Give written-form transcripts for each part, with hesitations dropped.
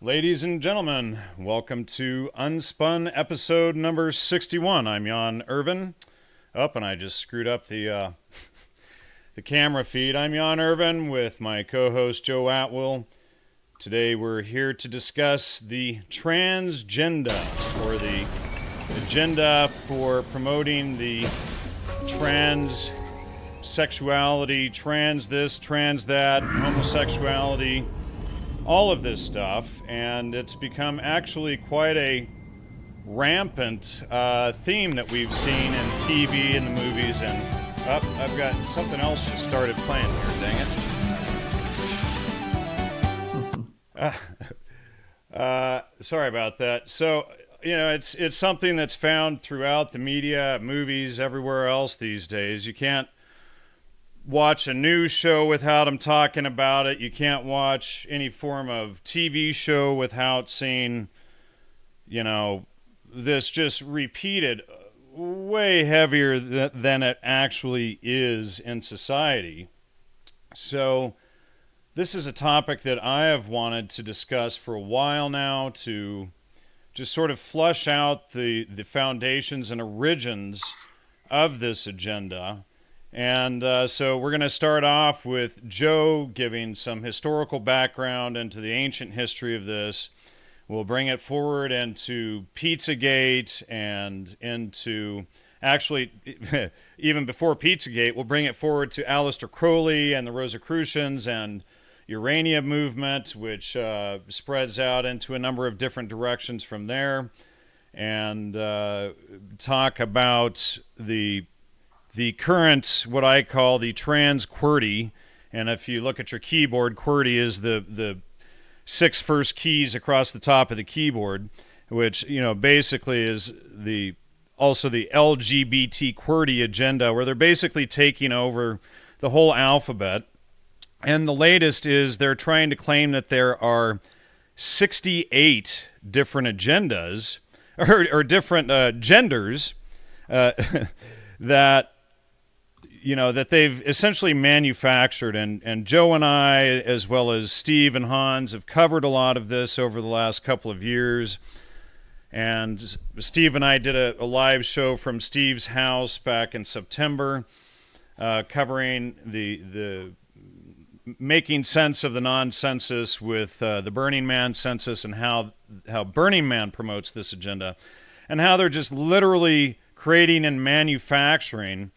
Ladies and gentlemen, welcome to UnSpun episode number 61. I'm Irvin. And I just screwed up the camera feed. I'm Irvin with my co-host Joe Atwill. Today we're here to discuss the Transgender, or the agenda for promoting the trans sexuality, trans this, trans that, homosexuality, all of this stuff, and it's become actually quite a rampant theme that we've seen in TV and the movies. And I've got something else just started playing here. Dang it! Sorry about that. So it's something that's found throughout the media, movies, everywhere else these days. You can't watch a news show without them talking about it. You can't watch any form of TV show without seeing, this just repeated way heavier than it actually is in society. So this is a topic that I have wanted to discuss for a while now, to just sort of flush out the foundations and origins of this agenda. And so we're going to start off with Joe giving some historical background into the ancient history of this. We'll bring it forward into Pizzagate and into, actually, even before Pizzagate, we'll bring it forward to Aleister Crowley and the Rosicrucians and Urania movement, which spreads out into a number of different directions from there, and talk about the current, what I call the trans QWERTY. And if you look at your keyboard, QWERTY is the six first keys across the top of the keyboard, which basically is also the LGBT QWERTY agenda, where they're basically taking over the whole alphabet. And the latest is they're trying to claim that there are 68 different agendas or different genders that that they've essentially manufactured. And Joe and I, as well as Steve and Hans, have covered a lot of this over the last couple of years. And Steve and I did a live show from Steve's house back in September, covering the making sense of the non-census with the Burning Man census, and how Burning Man promotes this agenda, and how they're just literally creating and manufacturing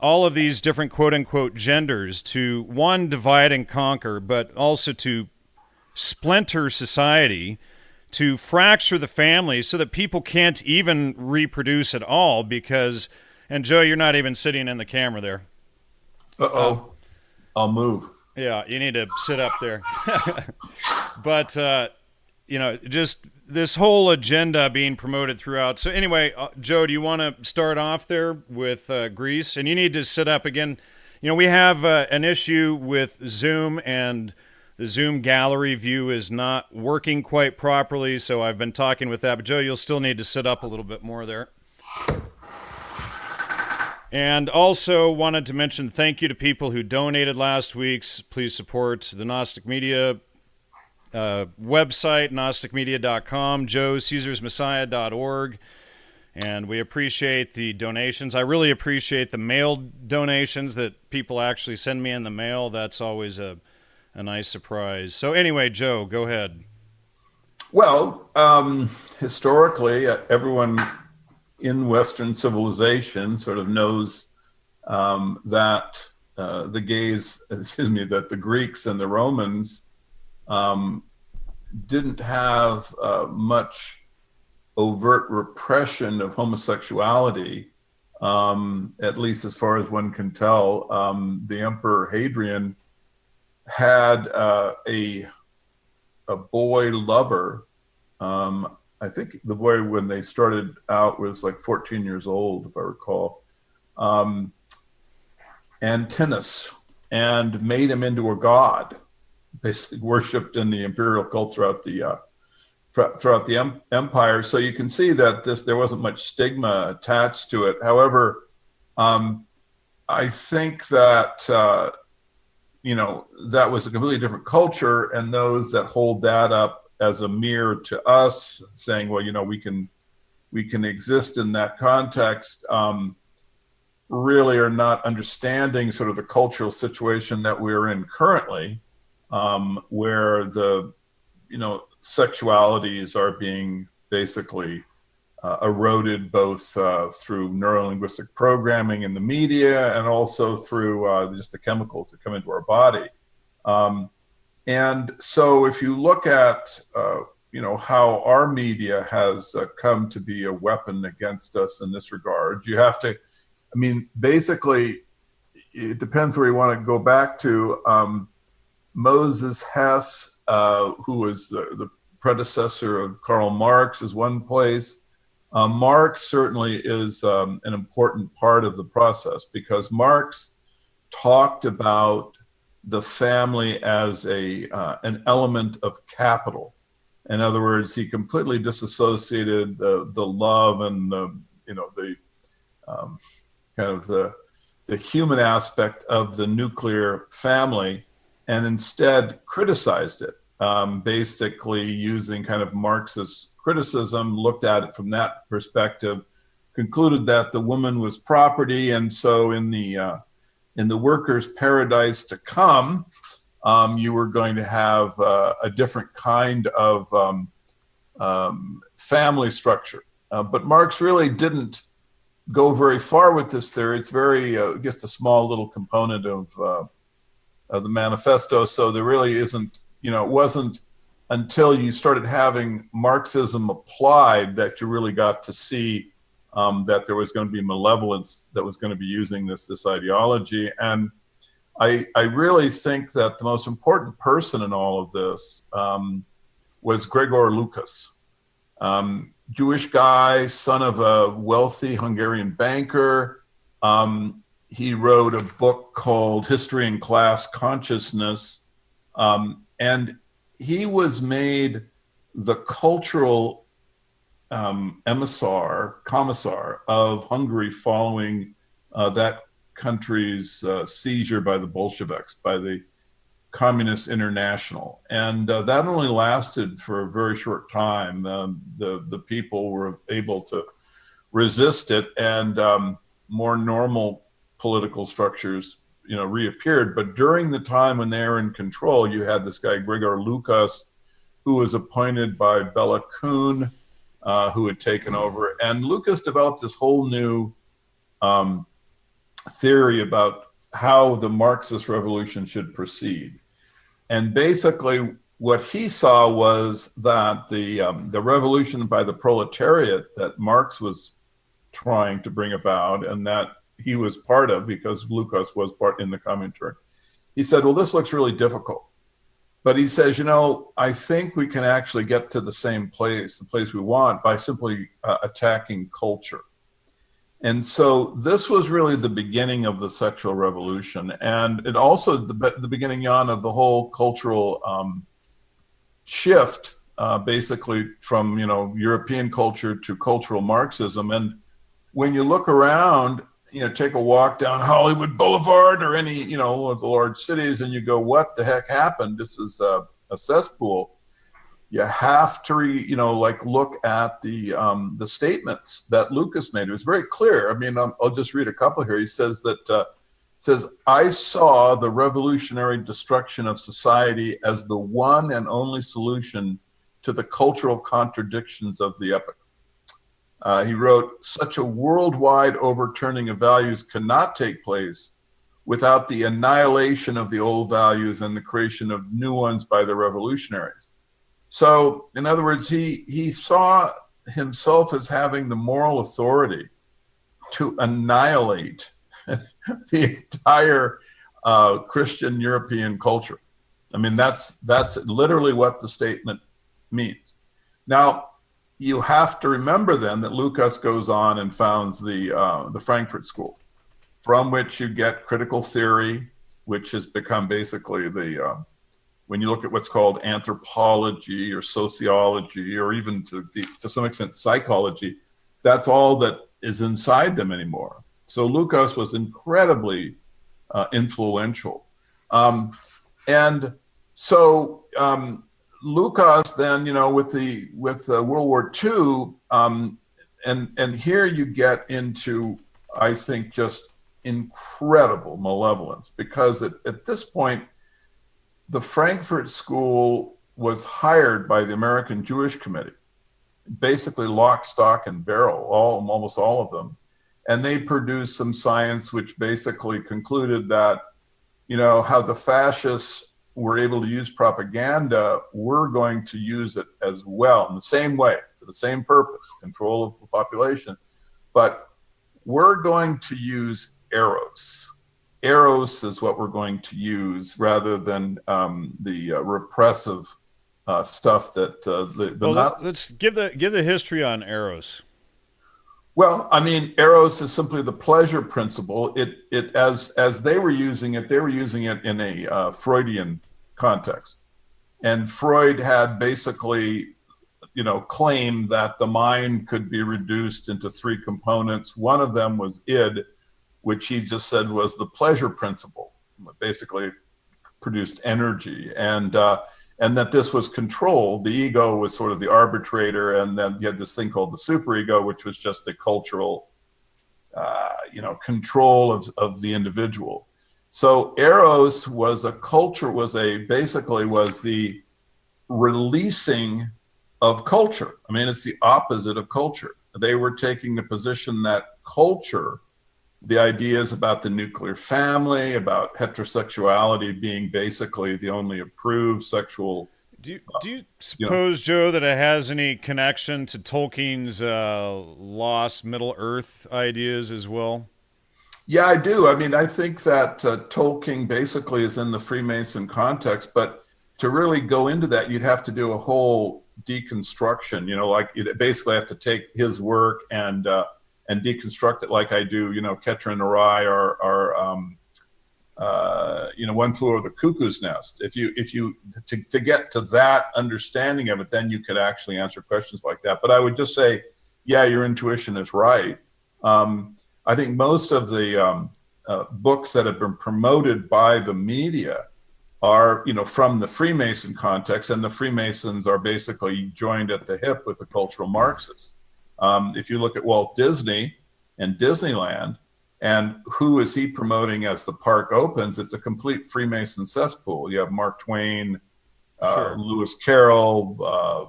all of these different quote-unquote genders to, one, divide and conquer, but also to splinter society, to fracture the family so that people can't even reproduce at all. Because, and Joe, you're not even sitting in the camera there. Uh-oh. I'll move. Yeah, you need to sit up there. But, just this whole agenda being promoted throughout. So anyway, Joe, do you want to start off there with Greece? And you need to sit up again. We have an issue with Zoom, and the Zoom gallery view is not working quite properly. So I've been talking with that. But Joe, you'll still need to sit up a little bit more there. And also wanted to mention thank you to people who donated last week. Please support the Gnostic Media website, gnosticmedia.com, joecaesarsmessiah.org, and we appreciate the donations. I really appreciate the mail donations that people actually send me in the mail. That's always a nice surprise. So anyway, Joe, go ahead. Well, historically, everyone in Western civilization sort of knows that that the Greeks and the Romans didn't have much overt repression of homosexuality, at least as far as one can tell. The Emperor Hadrian had a boy lover. I think the boy, when they started out, was like 14 years old, if I recall, Antinous, and made him into a god, basically worshipped in the imperial cult throughout the empire. So you can see that there wasn't much stigma attached to it. However, I think that that was a completely different culture, and those that hold that up as a mirror to us, saying, well, we can exist in that context, really are not understanding sort of the cultural situation that we're in currently, where the sexualities are being basically eroded both through neurolinguistic programming in the media and also through just the chemicals that come into our body. And so if you look at how our media has come to be a weapon against us in this regard, you have to, basically, it depends where you want to go back to. Moses Hess, who was the predecessor of Karl Marx, is one place. Marx certainly is an important part of the process, because Marx talked about the family as an element of capital. In other words, he completely disassociated the love and the human aspect of the nuclear family, and instead criticized it, basically using kind of Marxist criticism, looked at it from that perspective, concluded that the woman was property, and so in the workers' paradise to come, you were going to have a different kind of family structure. But Marx really didn't go very far with this theory. It's very just a small little component of the manifesto. So there really isn't, it wasn't until you started having Marxism applied that you really got to see that there was going to be malevolence that was going to be using this ideology. And I really think that the most important person in all of this was Gregor Lucas. Jewish guy, son of a wealthy Hungarian banker. He wrote a book called History and Class Consciousness. And he was made the cultural commissar of Hungary following that country's seizure by the Bolsheviks, by the Communist International. And that only lasted for a very short time. The people were able to resist it, and more normal political structures reappeared. But during the time when they were in control, you had this guy, Gregor Lucas, who was appointed by Bela Kun, who had taken over. And Lucas developed this whole new theory about how the Marxist revolution should proceed. And basically what he saw was that the revolution by the proletariat that Marx was trying to bring about, and that he was part of because Lucas was part in the Comintern, he said, well, this looks really difficult. But he says, I think we can actually get to the same place, the place we want, by simply attacking culture. And so this was really the beginning of the sexual revolution. And it also the beginning on of the whole cultural shift, basically from, European culture to cultural Marxism. And when you look around, take a walk down Hollywood Boulevard or any, of the large cities, and you go, what the heck happened? This is a cesspool. You have to, look at the statements that Lucas made. It was very clear. I'll just read a couple here. He says that, I saw the revolutionary destruction of society as the one and only solution to the cultural contradictions of the epoch. He wrote, such a worldwide overturning of values cannot take place without the annihilation of the old values and the creation of new ones by the revolutionaries. So, in other words, he saw himself as having the moral authority to annihilate the entire Christian European culture. That's literally what the statement means. Now, you have to remember then that Lucas goes on and founds the Frankfurt School, from which you get critical theory, which has become basically when you look at what's called anthropology or sociology, or even to some extent psychology, that's all that is inside them anymore. So Lucas was incredibly influential. And so Lucas then, with World War II, and here you get into, I think, just incredible malevolence, because at this point, the Frankfurt School was hired by the American Jewish Committee, basically lock, stock, and barrel, almost all of them. And they produced some science which basically concluded that, how the fascists were able to use propaganda, we're going to use it as well in the same way, for the same purpose, control of the population. But we're going to use eros. Eros is what we're going to use, rather than the repressive stuff that let's give the history on eros. Well, I mean, eros is simply the pleasure principle. It as they were using it in a Freudian context, and Freud had basically, claimed that the mind could be reduced into three components. One of them was id, which he just said was the pleasure principle, basically produced energy, and that this was controlled. The ego was sort of the arbitrator, and then you had this thing called the superego, which was just the cultural, control of the individual. So eros was basically the releasing of culture. I mean, it's the opposite of culture. They were taking the position that culture, the ideas about the nuclear family, about heterosexuality being basically the only approved sexual. Do you suppose, Joe, that it has any connection to Tolkien's lost Middle Earth ideas as well? Yeah, I do. I mean, I think that Tolkien basically is in the Freemason context, but to really go into that, you'd have to do a whole deconstruction. Like you'd basically have to take his work and deconstruct it, like I do, Ketra and Arai, or One Flew Over the Cuckoo's Nest. If you to get to that understanding of it, then you could actually answer questions like that. But I would just say, yeah, your intuition is right. I think most of the books that have been promoted by the media are, from the Freemason context, and the Freemasons are basically joined at the hip with the cultural Marxists. If you look at Walt Disney and Disneyland, and who is he promoting as the park opens, it's a complete Freemason cesspool. You have Mark Twain, Sure. Lewis Carroll,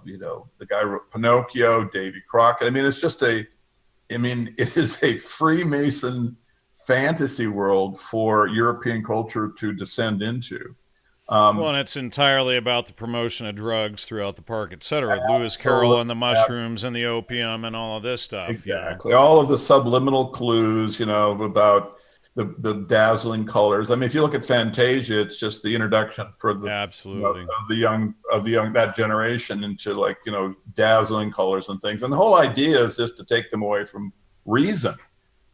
the guy who wrote Pinocchio, Davy Crockett. I mean, it is a Freemason fantasy world for European culture to descend into. Well, and it's entirely about the promotion of drugs throughout the park, etc. Lewis Carroll and the mushrooms and the opium and all of this stuff. Exactly. All of the subliminal clues, about the dazzling colors. I mean, if you look at Fantasia, it's just the introduction for the absolutely of the young that generation into dazzling colors and things. And the whole idea is just to take them away from reason.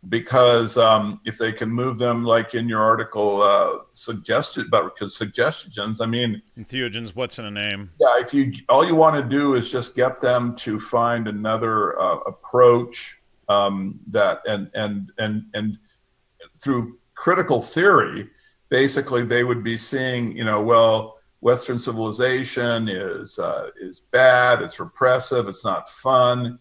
Because if they can move them, like in your article, suggestions. I mean, entheogens. What's in a name? Yeah, all you want to do is just get them to find another approach that, and through critical theory, basically they would be seeing, Western civilization is bad, it's repressive, it's not fun.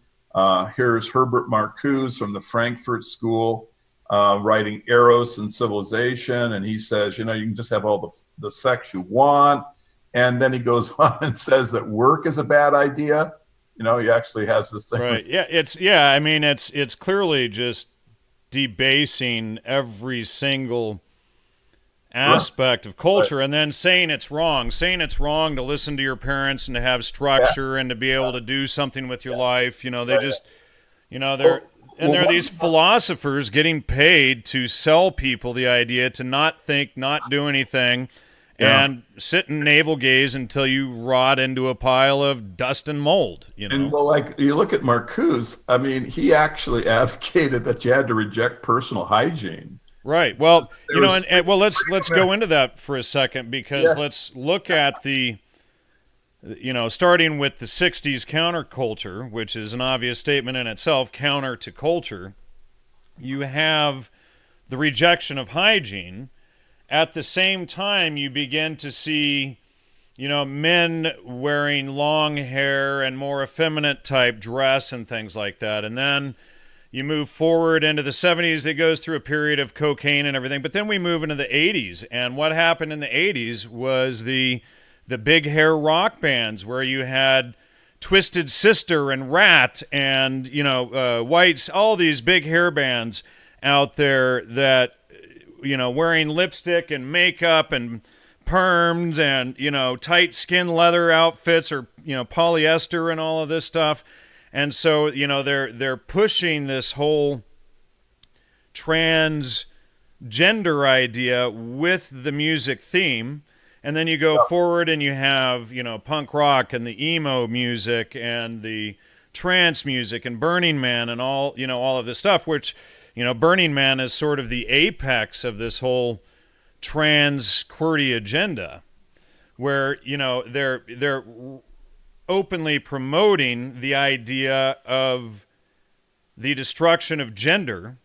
Here's Herbert Marcuse from the Frankfurt School writing Eros and Civilization, and he says, you can just have all the sex you want. And then he goes on and says that work is a bad idea. He actually has this thing. Right. Yeah. It's clearly just debasing every single aspect of culture, and then saying it's wrong to listen to your parents and to have structure and to be able to do something with your life. There are these philosophers getting paid to sell people the idea to not think, not do anything, and sit and navel gaze until you rot into a pile of dust and mold. And like you look at Marcuse, I mean, he actually advocated that you had to reject personal hygiene. Right. Well, let's go into that for a second, because let's look at the, starting with the 60s counterculture, which is an obvious statement in itself, counter to culture. You have the rejection of hygiene. At the same time, you begin to see men wearing long hair and more effeminate type dress and things like that. And then you move forward into the 70s, it goes through a period of cocaine and everything. But then we move into the 80s. And what happened in the 80s was the big hair rock bands where you had Twisted Sister and Rat and, Whites, all these big hair bands out there that, wearing lipstick and makeup and permed and, tight skin leather outfits or, polyester and all of this stuff. And so, they're pushing this whole transgender idea with the music theme. And then you go forward and you have, punk rock and the emo music and the trance music and Burning Man and all of this stuff, which, Burning Man is sort of the apex of this whole trans QWERTY agenda, where, they're openly promoting the idea of the destruction of gender.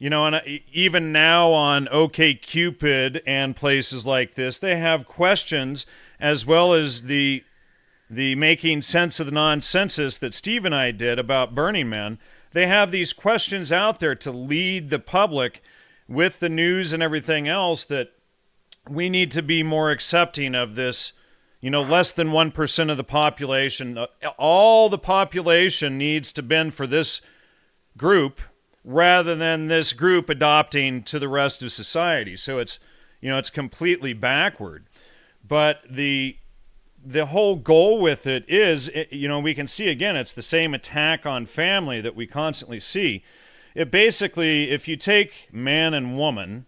And even now on OkCupid and places like this, they have questions as well as the making sense of the nonsensus that Steve and I did about Burning Man. They have these questions out there to lead the public with the news and everything else that we need to be more accepting of this, less than 1% of the population. All the population needs to bend for this group rather than this group adopting to the rest of society. So it's completely backward. But the whole goal with it is, we can see again, it's the same attack on family that we constantly see. It basically, if you take man and woman,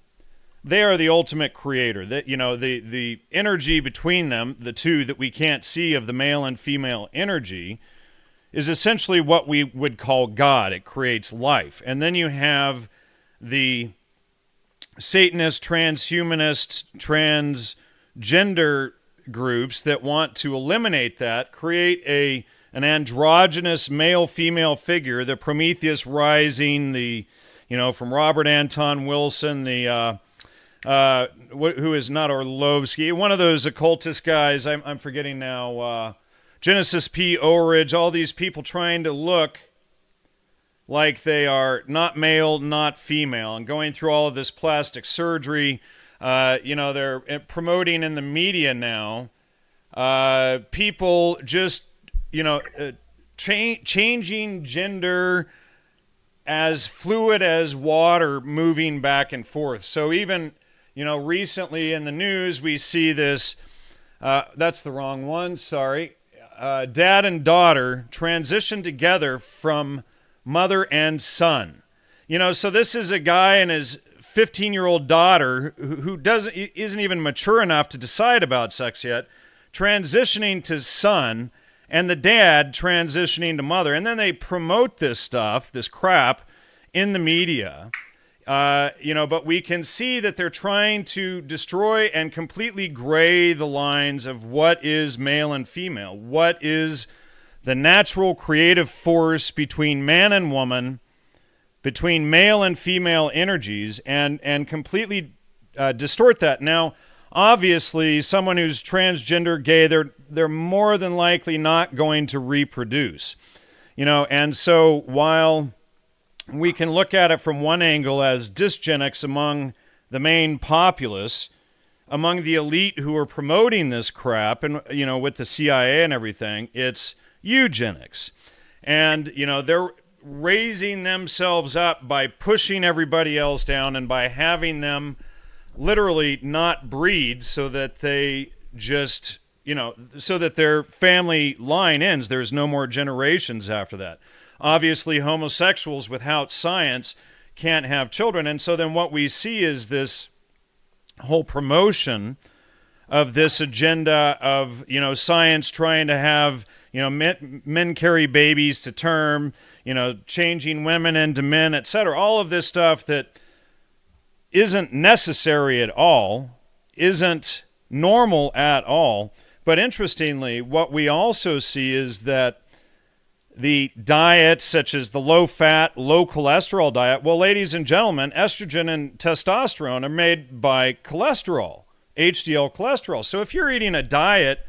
they are the ultimate creator. That the energy between them, the two that we can't see of the male and female energy, is essentially what we would call God. It creates life. And then you have the Satanist, transhumanist, transgender groups that want to eliminate that, create an androgynous male-female figure, the Prometheus Rising, from Robert Anton Wilson, who is not Orlovsky, one of those occultist guys, I'm forgetting now, Genesis P. Orridge, all these people trying to look like they are not male, not female, and going through all of this plastic surgery. They're promoting in the media now, people just, changing gender as fluid as water moving back and forth. So even, recently in the news, we see this, that's the wrong one, sorry. Dad and daughter transition together from mother and son. So this is a guy and his 15-year-old daughter who isn't even mature enough to decide about sex yet, transitioning to son, and the dad transitioning to mother. And then they promote this stuff, this crap, in the media. But we can see that they're trying to destroy and completely gray the lines of what is male and female, what is the natural creative force between man and woman, between male and female energies, and completely distort that. Now, obviously, someone who's transgender, gay, they're more than likely not going to reproduce. And so while we can look at it from one angle as dysgenics among the main populace, among the elite who are promoting this crap, and with the CIA and everything, it's eugenics. And they're raising themselves up by pushing everybody else down and by having them literally not breed so that they just, so that their family line ends. There's no more generations after that. Obviously, homosexuals without science can't have children. And so then what we see is this whole promotion of this agenda of, science trying to have, men carry babies to term, changing women into men, etc. All of this stuff that isn't necessary at all, isn't normal at all. But interestingly, what we also see is that the diets such as the low-fat, low-cholesterol diet, well, ladies and gentlemen, estrogen and testosterone are made by cholesterol, HDL cholesterol. So if you're eating a diet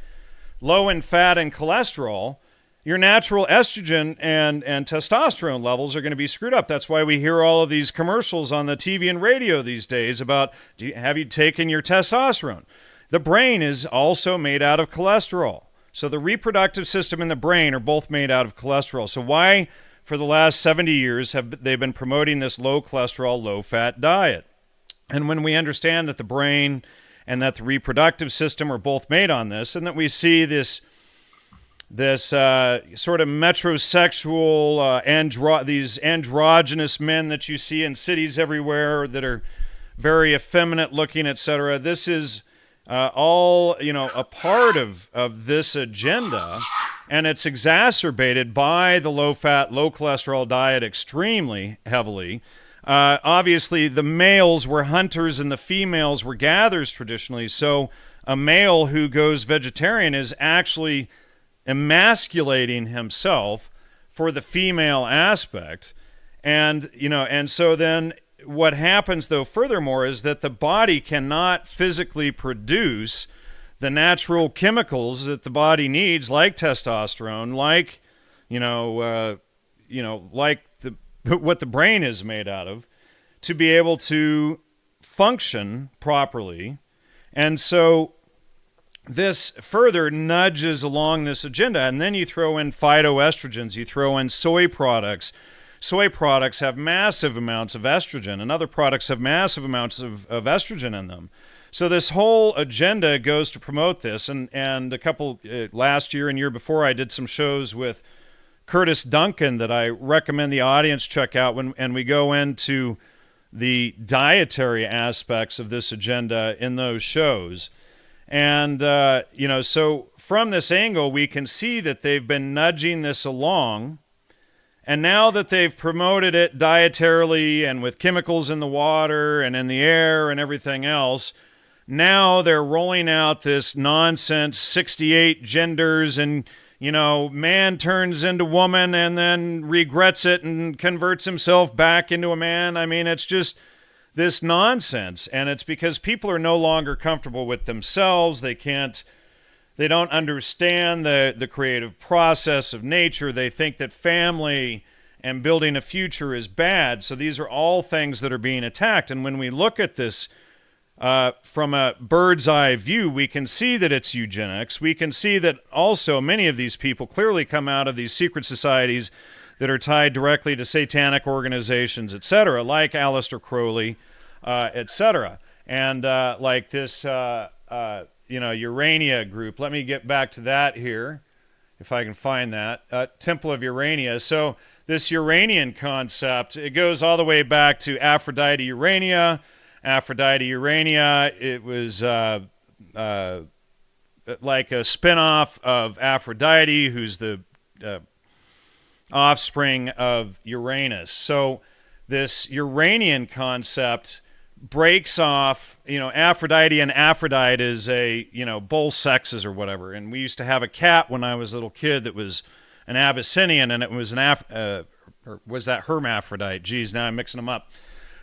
low in fat and cholesterol, your natural estrogen and testosterone levels are going to be screwed up. That's why we hear all of these commercials on the TV and radio these days about, have you taken your testosterone? The brain is also made out of cholesterol. So the reproductive system and the brain are both made out of cholesterol. So why, for the last 70 years, have they been promoting this low cholesterol, low fat diet? And when we understand that the brain and that the reproductive system are both made on this, and that we see this sort of metrosexual, these androgynous men that you see in cities everywhere that are very effeminate looking, etc. This is all, a part of this agenda, and it's exacerbated by the low-fat, low-cholesterol diet extremely heavily. Obviously, the males were hunters and the females were gatherers traditionally, so a male who goes vegetarian is actually emasculating himself for the female aspect. And so then what happens, though, furthermore, is that the body cannot physically produce the natural chemicals that the body needs, like testosterone, like what the brain is made out of, to be able to function properly. And so this further nudges along this agenda. And then you throw in phytoestrogens, you throw in soy products. Soy products have massive amounts of estrogen, and other products have massive amounts of estrogen in them. So this whole agenda goes to promote this. And a couple, last year and year before, I did some shows with Curtis Duncan that I recommend the audience check out and we go into the dietary aspects of this agenda in those shows. And, so from this angle, we can see that they've been nudging this along. And now that they've promoted it dietarily and with chemicals in the water and in the air and everything else, now they're rolling out this nonsense 68 genders and, man turns into woman and then regrets it and converts himself back into a man. I mean, it's just this nonsense. And it's because people are no longer comfortable with themselves. They don't understand the creative process of nature. They think that family and building a future is bad. So these are all things that are being attacked. And when we look at this from a bird's eye view, we can see that it's eugenics. We can see that also many of these people clearly come out of these secret societies that are tied directly to satanic organizations, etc., like Aleister Crowley, etc., and like this, Urania group. Let me get back to that here, if I can find that. Temple of Urania. So this Uranian concept, it goes all the way back to Aphrodite Urania. Aphrodite Urania, it was like a spin-off of Aphrodite, who's the offspring of Uranus. So this Uranian concept breaks off, Aphrodite and Aphrodite is both sexes or whatever. And we used to have a cat when I was a little kid that was an Abyssinian, and it was or was that hermaphrodite? Geez, now I'm mixing them up.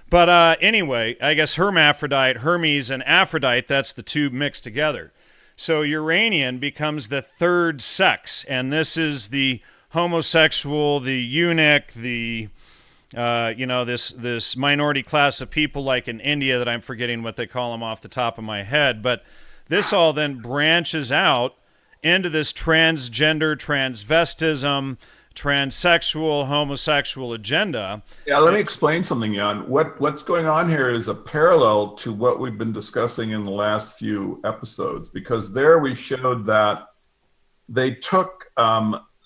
But anyway, I guess hermaphrodite, Hermes, and Aphrodite, that's the two mixed together. So Uranian becomes the third sex, and this is the homosexual, the eunuch, the this minority class of people like in India that I'm forgetting what they call them off the top of my head. But this all then branches out into this transgender, transvestism, transsexual, homosexual agenda. Yeah, let me explain something, Jan. What's going on here is a parallel to what we've been discussing in the last few episodes, because there we showed that they took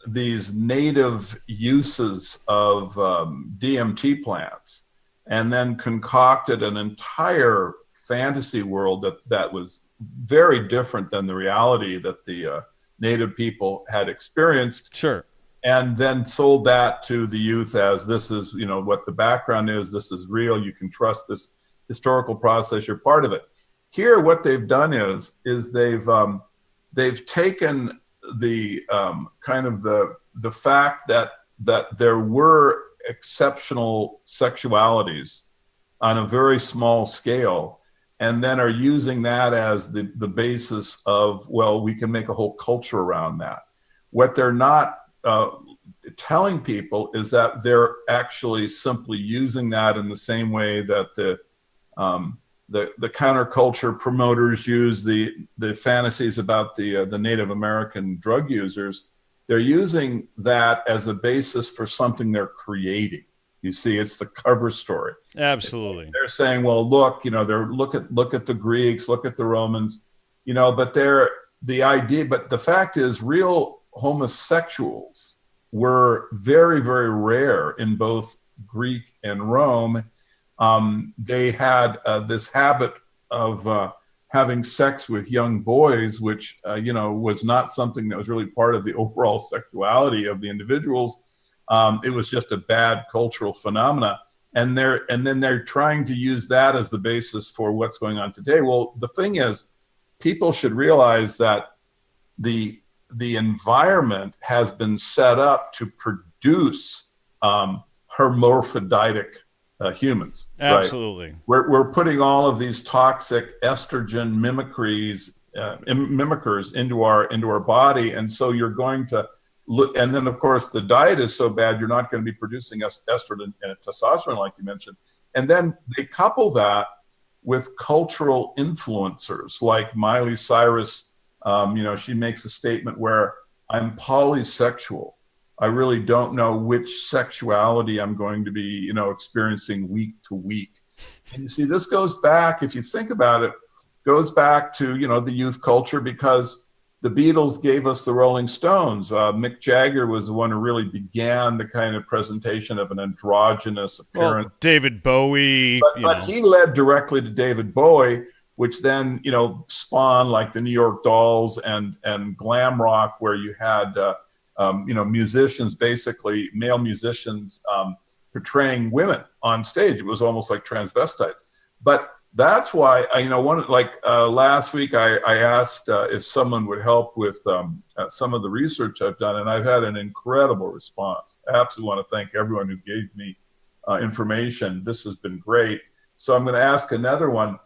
these native uses of DMT plants and then concocted an entire fantasy world that was very different than the reality that the native people had experienced. Sure. And then sold that to the youth as this is, what the background is, this is real, you can trust this historical process, you're part of it. Here, what they've done is they've taken the kind of the fact that there were exceptional sexualities on a very small scale, and then are using that as the basis of, well, we can make a whole culture around that. What they're not telling people is that they're actually simply using that in the same way that the counterculture promoters use the fantasies about the Native American drug users. They're using that as a basis for something they're creating. You see, it's the cover story. Absolutely. They're saying, well, look, look at the Greeks, look at the Romans, but but the fact is, real homosexuals were very, very rare in both Greek and Rome. They had this habit of having sex with young boys, which was not something that was really part of the overall sexuality of the individuals. It was just a bad cultural phenomena, and then they're trying to use that as the basis for what's going on today. Well, the thing is, people should realize that the environment has been set up to produce hermaphroditic humans. Absolutely. Right? We're putting all of these toxic estrogen mimickers into our body, and so you're going to look. And then, of course, the diet is so bad, you're not going to be producing estrogen and testosterone, like you mentioned. And then they couple that with cultural influencers like Miley Cyrus. She makes a statement where, I'm polysexual. I really don't know which sexuality I'm going to be, experiencing week to week. And you see, this goes back, if you think about it, goes back to, the youth culture, because the Beatles gave us the Rolling Stones. Mick Jagger was the one who really began the kind of presentation of an androgynous appearance. Well, David Bowie. But he led directly to David Bowie, which then, spawned like the New York Dolls and glam rock, where you had, musicians, basically male musicians, portraying women on stage. It was almost like transvestites. But that's why, last week I asked if someone would help with some of the research I've done, and I've had an incredible response. I absolutely want to thank everyone who gave me information. This has been great. So I'm going to ask another one.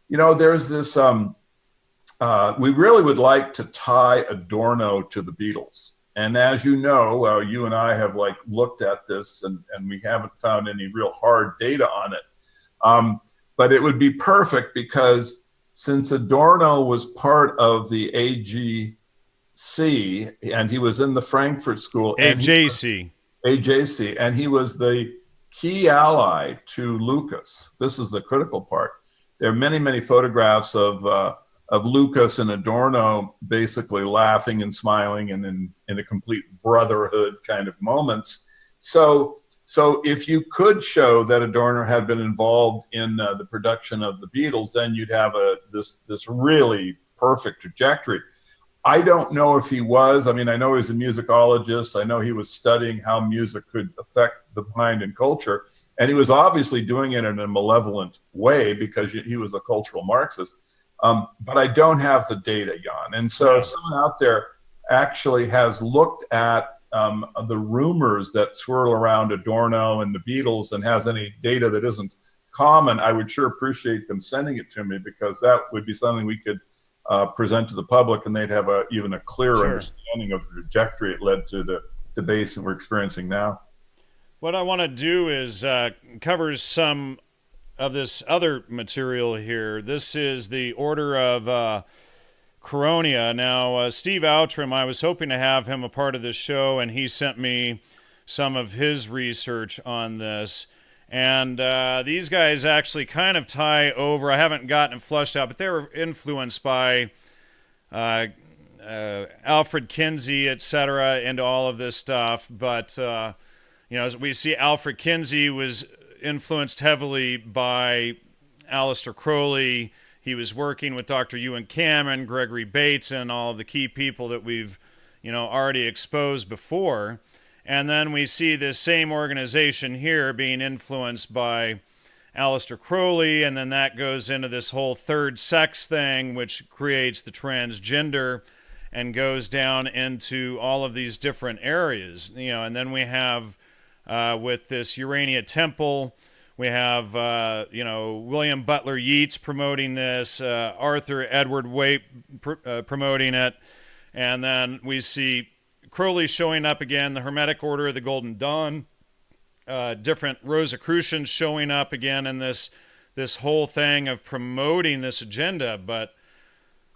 There's this, we really would like to tie Adorno to the Beatles. And as you know, you and I have looked at this, and we haven't found any real hard data on it. But it would be perfect, because since Adorno was part of the AGC, and he was in the Frankfurt School. AJC. And he was the key ally to Lucas. This is the critical part. There are many, many photographs of Lucas and Adorno basically laughing and smiling and in a complete brotherhood kind of moments. So if you could show that Adorno had been involved in the production of the Beatles, then you'd have this really perfect trajectory. I don't know if he was. I mean, I know he's a musicologist. I know he was studying how music could affect the mind and culture. And he was obviously doing it in a malevolent way, because he was a cultural Marxist. But I don't have the data, Jan. And so if someone out there actually has looked at the rumors that swirl around Adorno and the Beatles and has any data that isn't common, I would sure appreciate them sending it to me, because that would be something we could present to the public, and they'd have even a clearer understanding of the trajectory it led to the debates that we're experiencing now. What I want to do is cover some of this other material here. This is the Order of Coronia. Now, Steve Outram, I was hoping to have him a part of this show, and he sent me some of his research on this. And these guys actually kind of tie over. I haven't gotten it flushed out, but they were influenced by Alfred Kinsey, etc., into all of this stuff. But as we see, Alfred Kinsey was influenced heavily by Aleister Crowley. He was working with Dr. Ewan Cameron, Gregory Bates, and all of the key people that we've, already exposed before. And then we see this same organization here being influenced by Aleister Crowley, and then that goes into this whole third sex thing, which creates the transgender and goes down into all of these different areas. And then we have with this Urania Temple, We have, William Butler Yeats promoting this, Arthur Edward Waite promoting it. And then we see Crowley showing up again, the Hermetic Order of the Golden Dawn, different Rosicrucians showing up again in this whole thing of promoting this agenda. But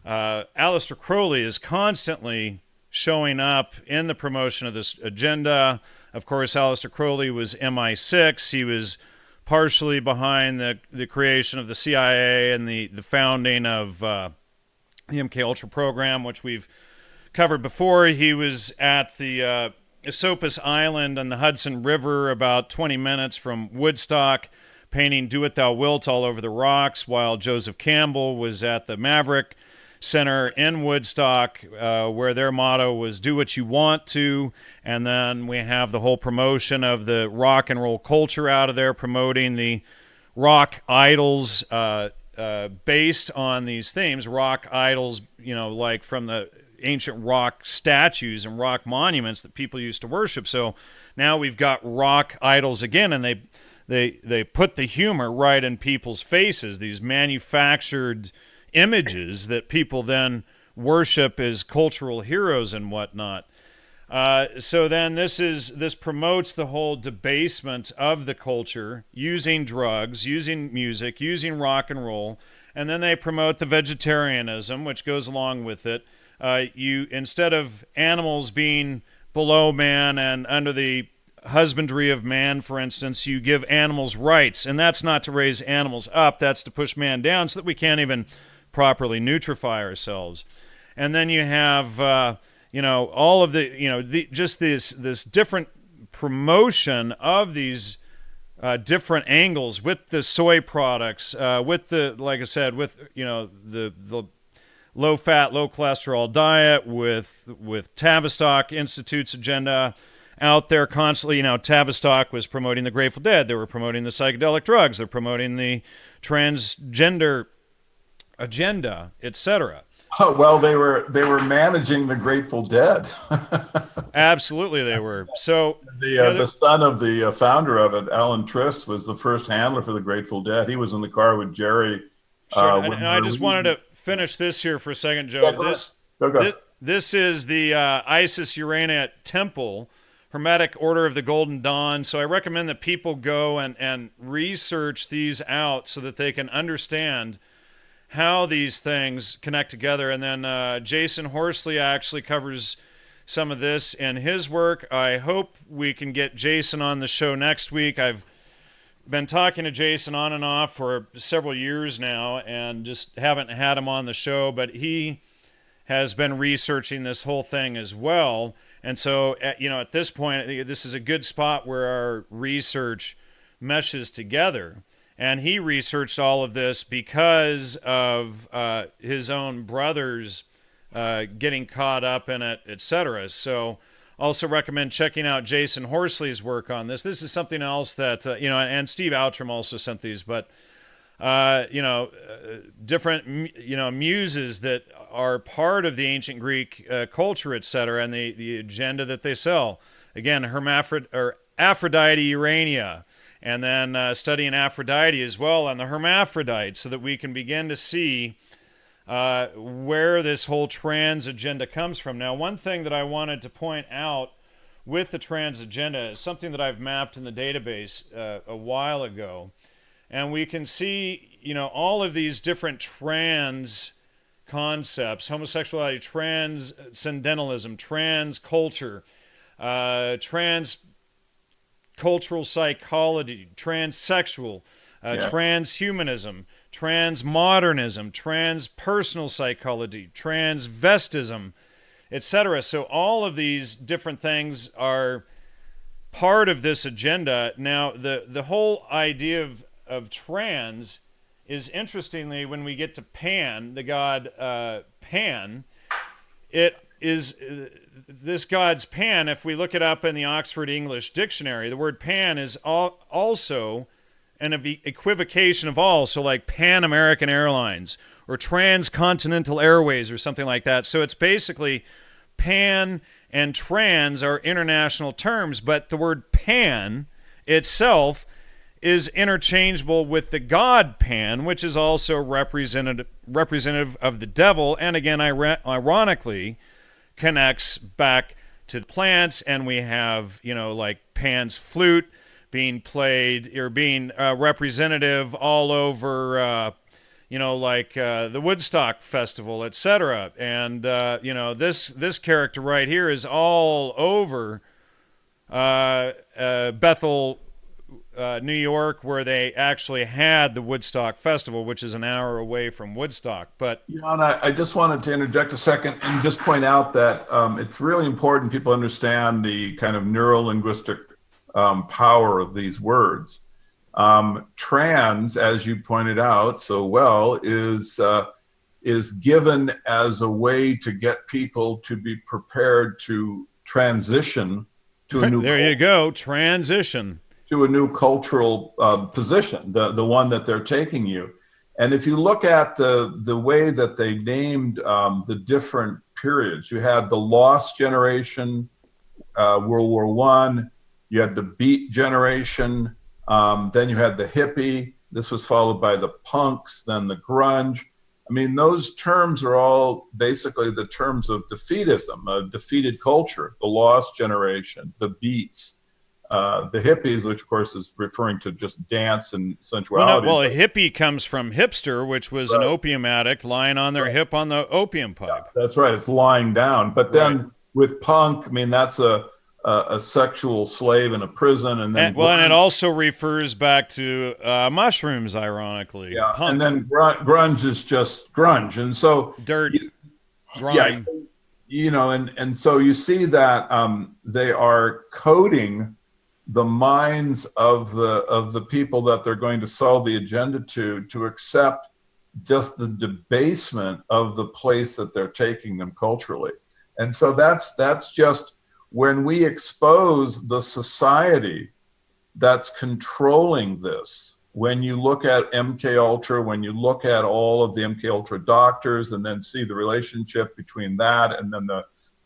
Aleister Crowley is constantly showing up in the promotion of this agenda. Of course, Aleister Crowley was MI6. He was partially behind the creation of the CIA and the founding of the MK Ultra program, which we've covered before. He was at the Esopus Island on the Hudson River, about 20 minutes from Woodstock, painting Do What Thou Wilt all over the rocks, while Joseph Campbell was at the Maverick Center in Woodstock, where their motto was do what you want to. And then we have the whole promotion of the rock and roll culture out of there, promoting the rock idols based on these themes. Rock idols, like from the ancient rock statues and rock monuments that people used to worship. So now we've got rock idols again, and they put the humor right in people's faces, these manufactured images that people then worship as cultural heroes and whatnot. So then this promotes the whole debasement of the culture, using drugs, using music, using rock and roll, and then they promote the vegetarianism, which goes along with it. You, instead of animals being below man and under the husbandry of man, for instance, you give animals rights, and that's not to raise animals up, that's to push man down so that we can't even properly nutrify ourselves. And then you have all of the just this different promotion of these different angles with the soy products, with the, like I said, with the low fat, low cholesterol diet, with Tavistock Institute's agenda out there constantly. Tavistock was promoting the Grateful Dead, they were promoting the psychedelic drugs, they're promoting the transgender agenda, etc. Oh, well, they were managing the Grateful Dead. Absolutely, they were. So the son of the founder of it, Alan Triss, was the first handler for the Grateful Dead. He was in the car with Jerry. Sure. And I just wanted to finish this here for a second, Joe. Yeah, this is the Isis Urania Temple, Hermetic Order of the Golden Dawn. So I recommend that people go and research these out so that they can understand how these things connect together. And then Jason Horsley actually covers some of this in his work. I hope we can get Jason on the show next week. I've been talking to Jason on and off for several years now and just haven't had him on the show, but he has been researching this whole thing as well. And so, at this point, this is a good spot where our research meshes together. And he researched all of this because of his own brothers getting caught up in it, etc. So also recommend checking out Jason Horsley's work on this. This is something else that, and Steve Outram also sent these, but, different, muses that are part of the ancient Greek culture, etc., and the agenda that they sell. Again, Aphrodite Urania. And then studying Aphrodite as well and the hermaphrodites so that we can begin to see where this whole trans agenda comes from. Now, one thing that I wanted to point out with the trans agenda is something that I've mapped in the database a while ago. And we can see, all of these different trans concepts: homosexuality, transcendentalism, trans culture, trans cultural psychology, transsexual, transhumanism, transmodernism, transpersonal psychology, transvestism, etc. So all of these different things are part of this agenda. Now, the whole idea of trans is, interestingly, when we get to Pan, the god Pan, it is this god's Pan. If we look it up in the Oxford English Dictionary, the word Pan is also an equivocation of all. So like Pan American Airlines or Transcontinental Airways or something like that. So it's basically Pan and trans are international terms, but the word Pan itself is interchangeable with the god Pan, which is also representative of the devil, and again, ironically, connects back to the plants. And we have, like Pan's flute being played or being representative all over, like the Woodstock Festival, etc. And this character right here is all over Bethel, New York, where they actually had the Woodstock Festival, which is an hour away from Woodstock. But and I just wanted to interject a second and just point out that it's really important people understand the kind of neuro-linguistic power of these words. Trans, as you pointed out so well, is given as a way to get people to be prepared to transition to a new. There you go, transition to a new cultural position, the one that they're taking you. And if you look at the way that they named the different periods, you had the lost generation, World War I, you had the beat generation, then you had the hippie, this was followed by the punks, then the grunge. I mean, those terms are all basically the terms of defeatism, a defeated culture, the lost generation, the beats, the hippies, which of course is referring to just dance and sensuality. Well, a hippie comes from hipster, which was an opium addict lying on their hip on the opium pipe. Yeah, that's right. It's lying down. But then with punk, I mean, that's a sexual slave in a prison. And then and it also refers back to mushrooms, ironically. Yeah, Punk. and then grunge is just grunge. And so dirt, grime. Yeah, and so you see that they are coding the minds of the people that they're going to sell the agenda to accept just the debasement of the place that they're taking them culturally. And so that's just when we expose the society that's controlling this. When you look at MK Ultra, when you look at all of the MK Ultra doctors, and then see the relationship between that and then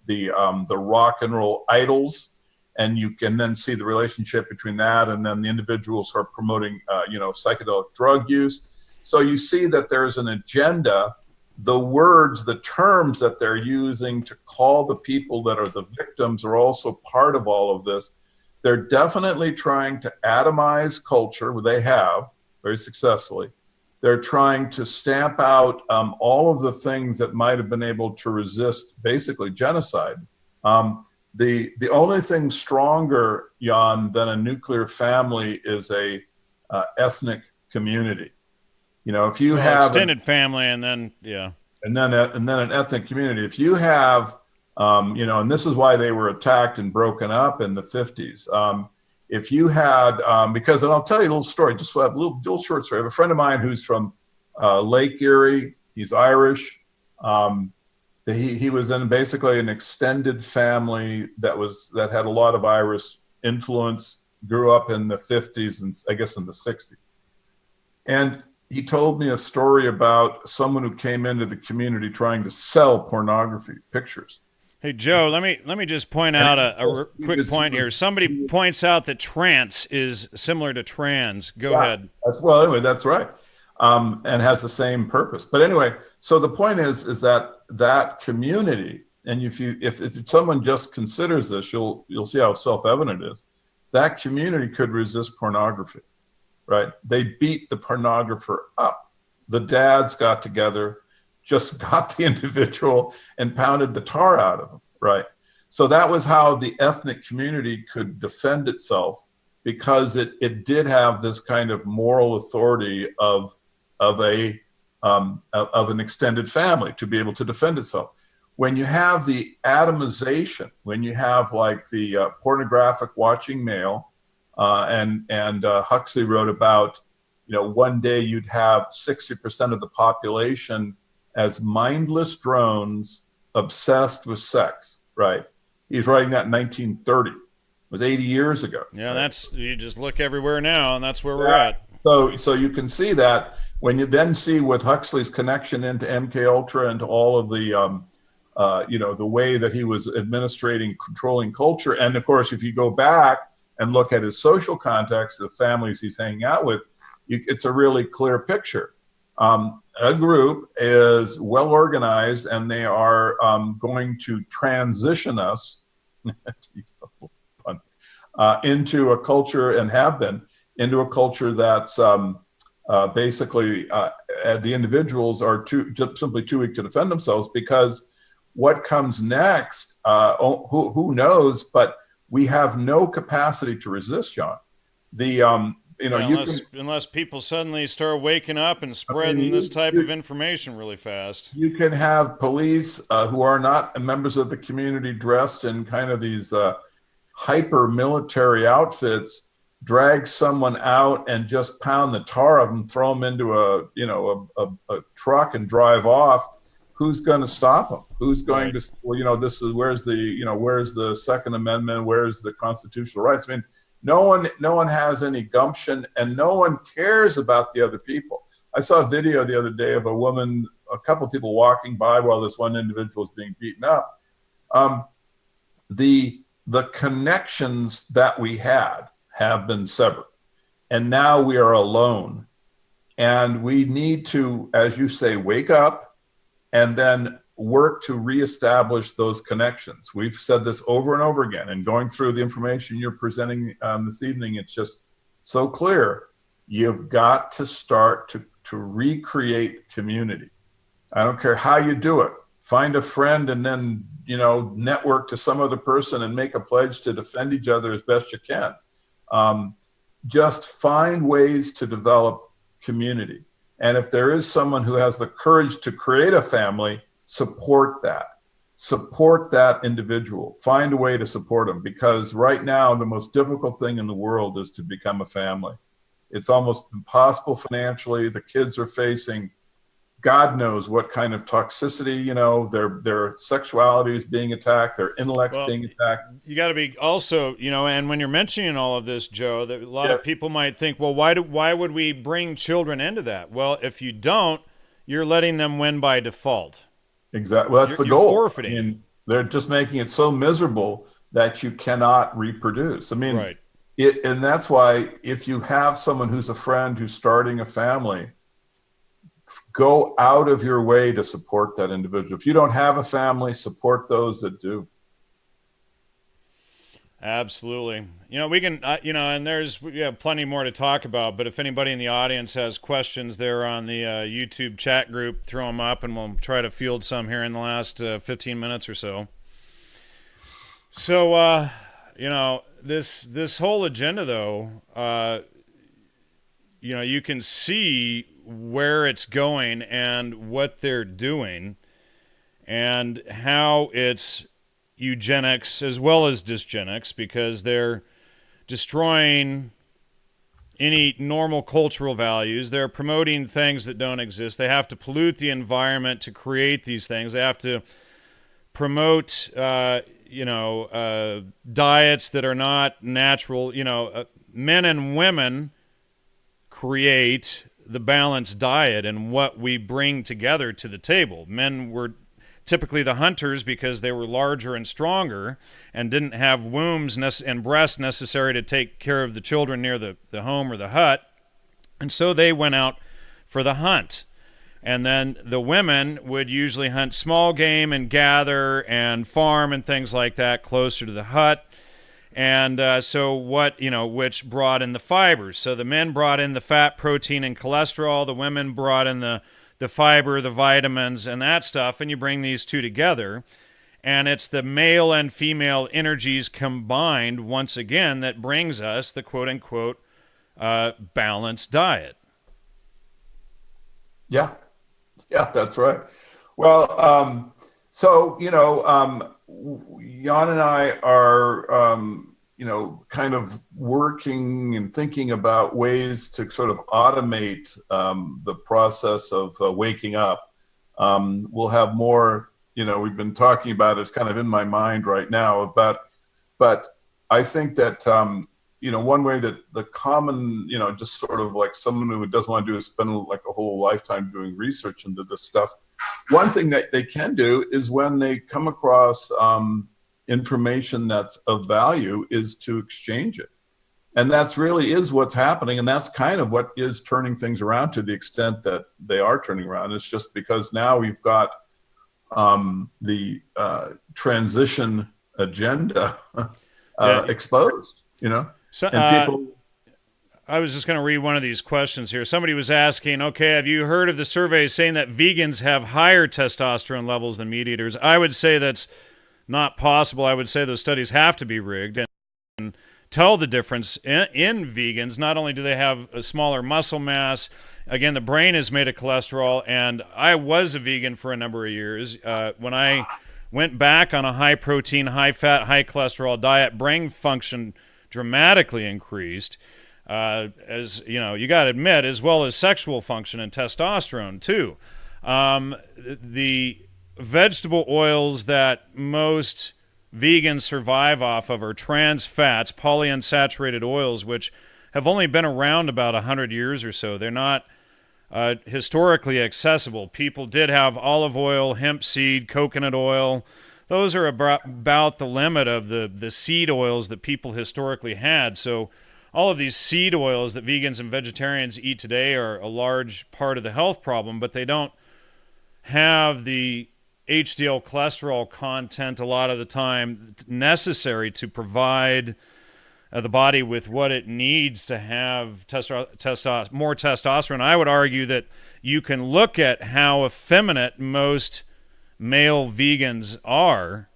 the rock and roll idols, and you can then see the relationship between that and then the individuals who are promoting, psychedelic drug use. So you see that there's an agenda. The words, the terms that they're using to call the people that are the victims are also part of all of this. They're definitely trying to atomize culture, they have very successfully. They're trying to stamp out all of the things that might have been able to resist basically genocide. The only thing stronger, Jan, than a nuclear family is a ethnic community. If you have extended family, and then and then an ethnic community. If you have, and this is why they were attacked and broken up in the 50s. If you had, because, and I'll tell you a little story, just a little short story. I have a friend of mine who's from Lake Erie. He's Irish. He was in basically an extended family that had a lot of Irish influence. Grew up in the 50s and I guess in the 60s, and he told me a story about someone who came into the community trying to sell pornography pictures. Hey, Joe, let me just point out a quick point here. Somebody points out that trans is similar to trans. Go ahead. Anyway, that's right. And has the same purpose. But anyway, so the point is that community, and if someone just considers this, you'll see how self-evident it is. That community could resist pornography. Right? They beat the pornographer up. The dads got together, just got the individual and pounded the tar out of him. Right? So that was how the ethnic community could defend itself, because it did have this kind of moral authority of an extended family to be able to defend itself. When you have the atomization, when you have like the pornographic watching male, and Huxley wrote about, one day you'd have 60% of the population as mindless drones obsessed with sex, right? He's writing that in 1930. It was 80 years ago. Yeah, right? You just look everywhere now, and that's where we're at. So you can see that when you then see with Huxley's connection into MK Ultra and to all of the, the way that he was administrating, controlling culture. And of course, if you go back and look at his social context, the families he's hanging out with, it's a really clear picture. A group is well organized, and they are going to transition us into a culture, and have been, into a culture that's basically the individuals are just simply too weak to defend themselves, because what comes next, who knows, but we have no capacity to resist, John. Unless people suddenly start waking up and spreading this type of information really fast. You can have police who are not members of the community dressed in kind of these hyper military outfits, drag someone out and just pound the tar of them, throw them into a truck and drive off. Who's going to stop them? Who's going to, where's the Second Amendment? Where's the constitutional rights? I mean, no one has any gumption, and no one cares about the other people. I saw a video the other day of a couple of people walking by while this one individual was being beaten up. The connections that we had have been severed, and now we are alone. And we need to, as you say, wake up and then work to reestablish those connections. We've said this over and over again, and going through the information you're presenting this evening, it's just so clear. You've got to start to recreate community. I don't care how you do it. Find a friend and then, network to some other person and make a pledge to defend each other as best you can. Just find ways to develop community. And if there is someone who has the courage to create a family, support that individual. Find a way to support them, because right now the most difficult thing in the world is to become a family. It's almost impossible financially. The kids are facing God knows what kind of toxicity, their sexuality is being attacked, their intellect's being attacked. You got to be also, and when you're mentioning all of this, Joe, that a lot of people might think, well, why would we bring children into that? Well, if you don't, you're letting them win by default. Exactly. Well, that's the goal. Forfeiting. I mean, they're just making it so miserable that you cannot reproduce. I mean, right. And that's why if you have someone who's a friend who's starting a family, go out of your way to support that individual. If you don't have a family, support those that do. Absolutely. We can, and we have plenty more to talk about, but if anybody in the audience has questions there on the YouTube chat group, throw them up and we'll try to field some here in the last 15 minutes or so. So, this whole agenda, though, you can see where it's going and what they're doing and how it's eugenics as well as dysgenics, because they're destroying any normal cultural values. They're promoting things that don't exist. They have to pollute the environment to create these things. They have to promote, diets that are not natural. Men and women create the balanced diet and what we bring together to the table. Men were typically the hunters because they were larger and stronger and didn't have wombs and breasts necessary to take care of the children near the home or the hut. And so they went out for the hunt. And then the women would usually hunt small game and gather and farm and things like that closer to the hut. And which brought in the fibers. So the men brought in the fat, protein, and cholesterol. The women brought in the fiber, the vitamins, and that stuff. And you bring these two together. And it's the male and female energies combined, once again, that brings us the quote-unquote balanced diet. Yeah, that's right. Well, Jan and I are, kind of working and thinking about ways to sort of automate the process of waking up. We'll have more, we've been talking about, it's kind of in my mind right now, but I think that, one way that the common, just sort of like someone who doesn't want to do is spend like a whole lifetime doing research into this stuff. One thing that they can do is when they come across information that's of value is to exchange it. And that's really is what's happening. And that's kind of what is turning things around to the extent that they are turning around. It's just because now we've got the transition agenda exposed, you know, so, and people. I was just going to read one of these questions here. Somebody was asking, okay, have you heard of the survey saying that vegans have higher testosterone levels than meat eaters? I would say that's not possible. I would say those studies have to be rigged and tell the difference in vegans. Not only do they have a smaller muscle mass, again, the brain is made of cholesterol, and I was a vegan for a number of years. When I went back on a high-protein, high-fat, high-cholesterol diet, brain function dramatically increased. As you know, you got to admit, as well as sexual function and testosterone too. The vegetable oils that most vegans survive off of are trans fats, polyunsaturated oils, which have only been around about 100 years or so. They're not historically accessible. People did have olive oil, hemp seed, coconut oil. Those are about the limit of the seed oils that people historically had. So all of these seed oils that vegans and vegetarians eat today are a large part of the health problem, but they don't have the HDL cholesterol content a lot of the time necessary to provide the body with what it needs to have more testosterone. I would argue that you can look at how effeminate most male vegans are,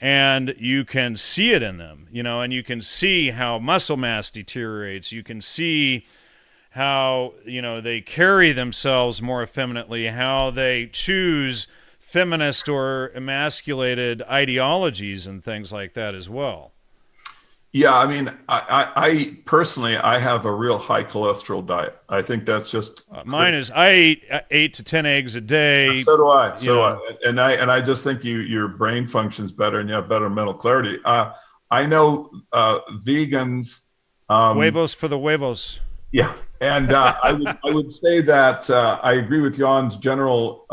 and you can see it in them, you know, and you can see how muscle mass deteriorates. You can see how, you know, they carry themselves more effeminately, how they choose feminist or emasculated ideologies and things like that as well. Yeah, I mean, I personally, I have a real high cholesterol diet. I think that's just mine is. I eat 8 to 10 eggs a day. So do I. So do I. And I just think your brain functions better and you have better mental clarity. I know vegans. Huevos for the huevos. Yeah, and I would say that I agree with Jan's general,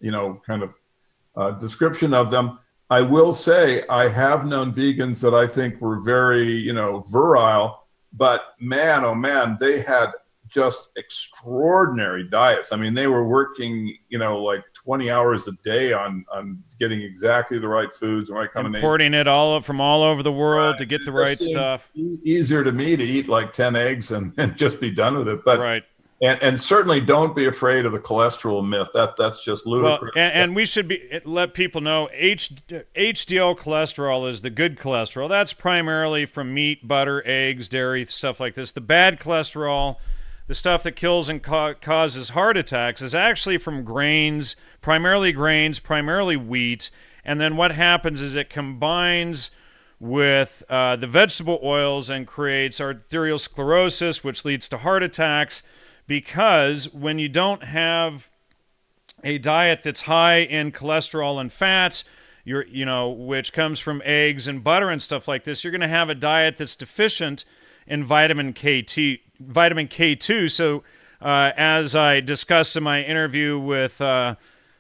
you know, kind of description of them. I will say I have known vegans that I think were very, you know, virile, but man, oh man, they had just extraordinary diets. I mean, they were working, you know, like 20 hours a day on getting exactly the right foods and right combination. Importing it all from all over the world to get the right stuff. Easier to me to eat like 10 eggs and just be done with it. But right. And certainly don't be afraid of the cholesterol myth. That's just ludicrous. Well, and we should let people know HDL cholesterol is the good cholesterol. That's primarily from meat, butter, eggs, dairy, stuff like this. The bad cholesterol, the stuff that kills and causes heart attacks, is actually from grains, primarily wheat. And then what happens is it combines with the vegetable oils and creates arteriosclerosis, which leads to heart attacks. Because when you don't have a diet that's high in cholesterol and fats, which comes from eggs and butter and stuff like this, you're going to have a diet that's deficient in vitamin K2. So, as I discussed in my interview with Dr.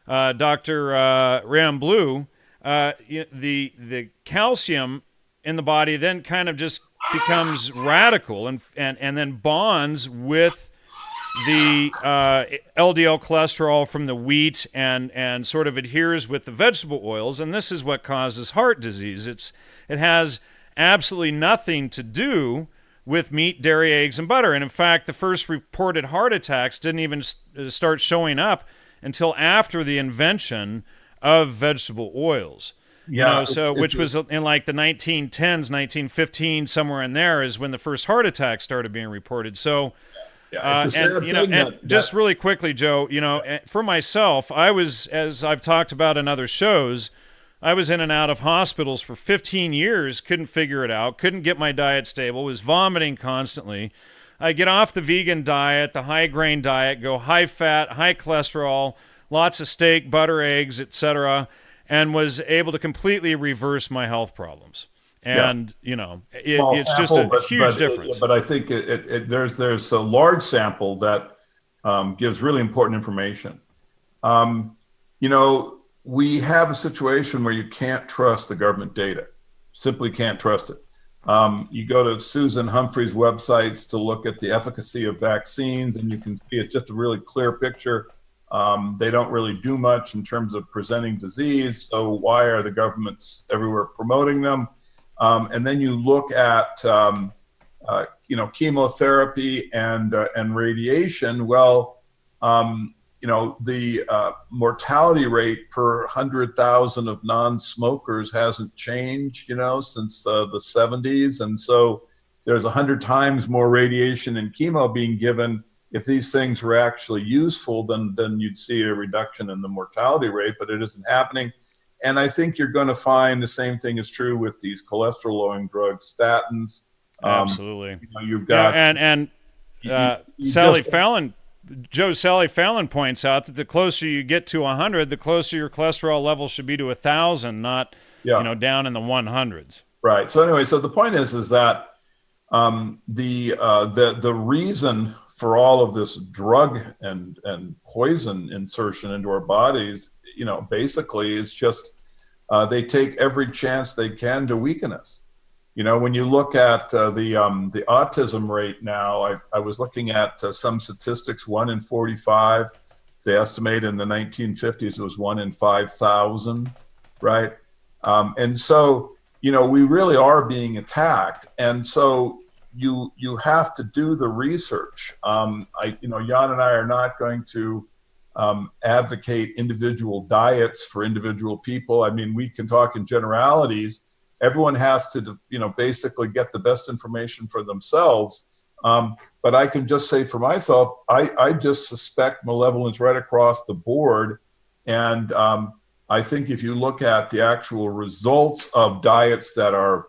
Ramblou, the calcium in the body then kind of just becomes radical and then bonds with the LDL cholesterol from the wheat and sort of adheres with the vegetable oils, and this is what causes heart disease. It has absolutely nothing to do with meat, dairy, eggs, and butter. And in fact, the first reported heart attacks didn't even start showing up until after the invention of vegetable oils. Yeah, which was in like the 1910s, 1915, somewhere in there is when the first heart attacks started being reported. So. Just really quickly, Joe, for myself, I was, as I've talked about in other shows, I was in and out of hospitals for 15 years, couldn't figure it out, couldn't get my diet stable, was vomiting constantly. I get off the vegan diet, the high grain diet, go high fat, high cholesterol, lots of steak, butter, eggs, etc., and was able to completely reverse my health problems. And, it's just a huge difference. But I think there's a large sample that gives really important information. We have a situation where you can't trust the government data, simply can't trust it. You go to Susan Humphrey's websites to look at the efficacy of vaccines, and you can see it's just a really clear picture. They don't really do much in terms of presenting disease, so why are the governments everywhere promoting them? And then you look at chemotherapy and radiation. Well, the mortality rate per 100,000 of non-smokers hasn't changed, since the 70s. And so there's 100 times more radiation and chemo being given. If these things were actually useful, then you'd see a reduction in the mortality rate, but it isn't happening. And I think you're going to find the same thing is true with these cholesterol-lowering drugs, statins. Absolutely. You've got Sally Fallon. Sally Fallon points out that the closer you get to 100, the closer your cholesterol level should be to 1,000, not down in the 100s. Right. So anyway, so the point is that the reason for all of this drug and poison insertion into our bodies, basically is just they take every chance they can to weaken us. When you look at the autism rate now, I was looking at some statistics, 1 in 45. They estimate in the 1950s it was 1 in 5,000, right? And so, we really are being attacked. And so you have to do the research. Jan and I are not going to advocate individual diets for individual people. I mean, we can talk in generalities. Everyone has to, basically get the best information for themselves. But I can just say for myself, I just suspect malevolence right across the board. And I think if you look at the actual results of diets that are,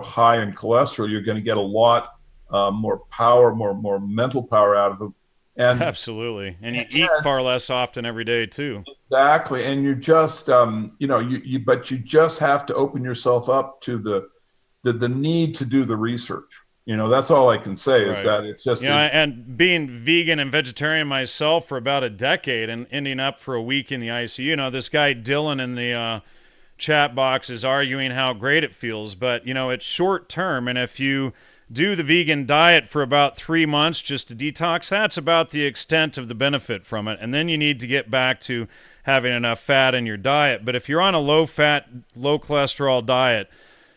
high in cholesterol, you're going to get a lot more power, more mental power out of them. And absolutely. And you eat far less often every day too. Exactly. And you just, but you just have to open yourself up to the need to do the research. That's all I can say is that it's just, and being vegan and vegetarian myself for about a decade and ending up for a week in the ICU. This guy Dylan in the chat box is arguing how great it feels, but it's short term. And if you do the vegan diet for about 3 months just to detox, that's about the extent of the benefit from it. And then you need to get back to having enough fat in your diet. But if you're on a low-fat, low-cholesterol diet,